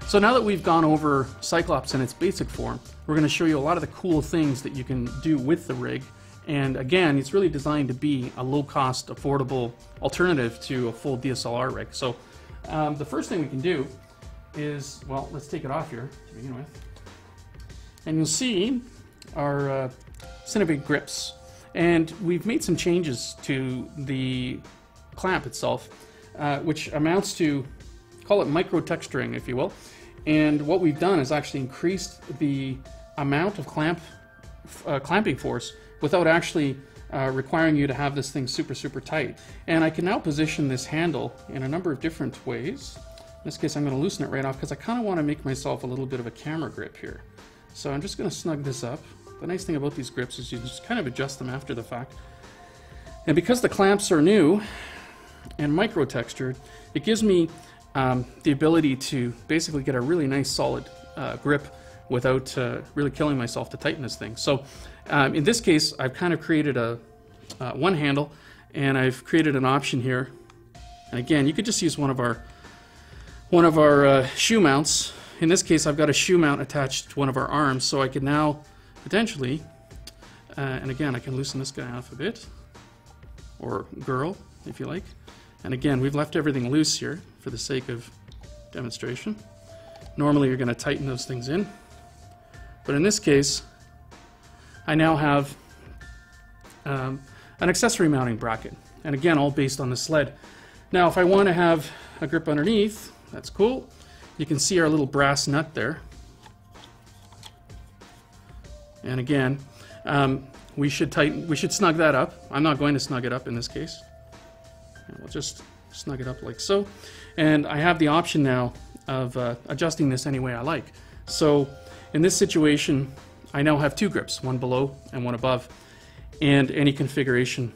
So now that we've gone over Cyclops in its basic form, we're going to show you a lot of the cool things that you can do with the rig. And again, it's really designed to be a low-cost, affordable alternative to a full DSLR rig. So the first thing we can do is, well, let's take it off here to begin with. And you'll see our Cinebig grips. And we've made some changes to the clamp itself, which amounts to, call it micro-texturing, if you will. And what we've done is actually increased the amount of clamping force without actually requiring you to have this thing super, super tight. And I can now position this handle in a number of different ways. In this case, I'm going to loosen it right off because I kind of want to make myself a little bit of a camera grip here. So I'm just going to snug this up. The nice thing about these grips is you just kind of adjust them after the fact. And because the clamps are new and micro-textured, it gives me the ability to basically get a really nice solid grip without really killing myself to tighten this thing. So in this case, I've kind of created a one handle, and I've created an option here. And again, you could just use one of our shoe mounts. In this case, I've got a shoe mount attached to one of our arms, so I could now potentially, and again, I can loosen this guy off a bit, or girl, if you like. And again, we've left everything loose here for the sake of demonstration. Normally, you're going to tighten those things in. But in this case, I now have an accessory mounting bracket. And again, all based on the sled. Now, if I want to have a grip underneath, that's cool. You can see our little brass nut there. And again, we should snug that up. I'm not going to snug it up in this case. And we'll just snug it up like so. And I have the option now of adjusting this any way I like. So in this situation, I now have two grips, one below and one above, and any configuration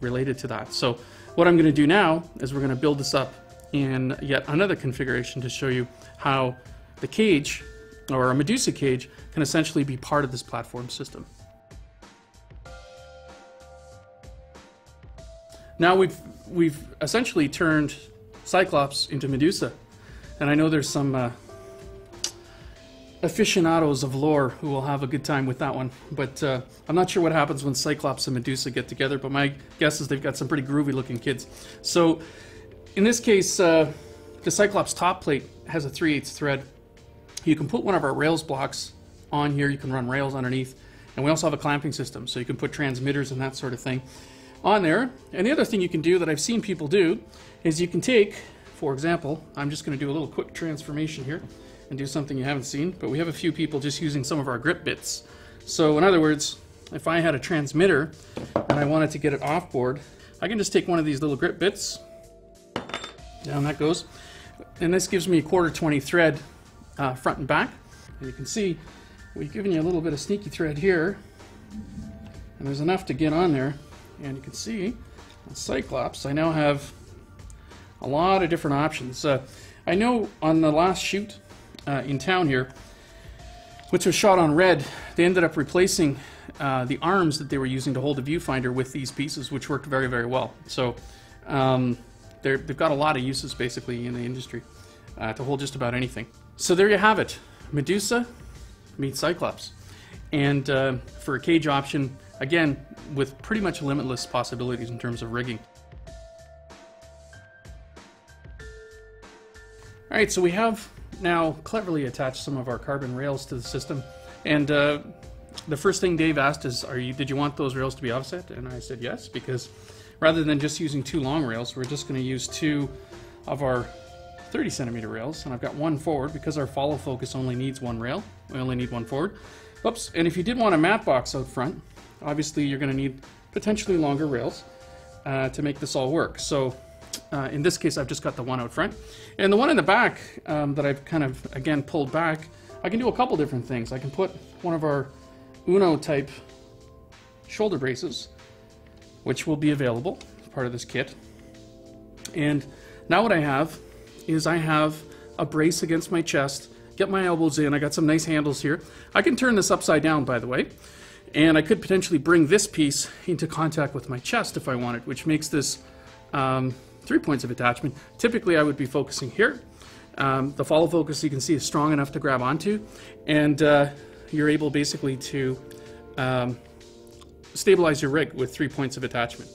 related to that. So what I'm going to do now is we're going to build this up in yet another configuration to show you how the cage, or a Medusa cage, can essentially be part of this platform system. Now we've essentially turned Cyclops into Medusa, and I know there's some aficionados of lore who will have a good time with that one, but I'm not sure what happens when Cyclops and Medusa get together, but my guess is they've got some pretty groovy looking kids. So in this case, the Cyclops top plate has a 3/8 thread. You can put one of our rails blocks on here, you can run rails underneath, and we also have a clamping system, so you can put transmitters and that sort of thing on there. And the other thing you can do that I've seen people do is you can take, for example, I'm just going to do a little quick transformation here and do something you haven't seen, but we have a few people just using some of our grip bits. So in other words, if I had a transmitter and I wanted to get it off board, I can just take one of these little grip bits, down that goes, and this gives me a 1/4 thread front and back. And you can see we've given you a little bit of sneaky thread here, and there's enough to get on there. And you can see on Cyclops, I now have a lot of different options. I know on the last shoot in town here, which was shot on red, they ended up replacing the arms that they were using to hold the viewfinder with these pieces, which worked very, very well. So they've got a lot of uses basically in the industry to hold just about anything. So there you have it, Medusa meets Cyclops. And for a cage option, again, with pretty much limitless possibilities in terms of rigging. Alright, so we have now cleverly attached some of our carbon rails to the system. And the first thing Dave asked is, did you want those rails to be offset? And I said yes, because rather than just using 2 long rails, we're just going to use 2 of our 30 centimeter rails. And I've got one forward because our follow focus only needs 1 rail. We only need 1 forward. Oops, and if you did want a mat box out front, obviously you're going to need potentially longer rails to make this all work. So in this case, I've just got the one out front. And the one in the back that I've kind of, again, pulled back, I can do a couple different things. I can put one of our Uno type shoulder braces, which will be available as part of this kit. And now what I have is I have a brace against my chest, get my elbows in, I got some nice handles here. I can turn this upside down, by the way, and I could potentially bring this piece into contact with my chest if I wanted, which makes this 3 points of attachment. Typically I would be focusing here, The follow focus, you can see, is strong enough to grab onto, and you're able basically to stabilize your rig with 3 points of attachment.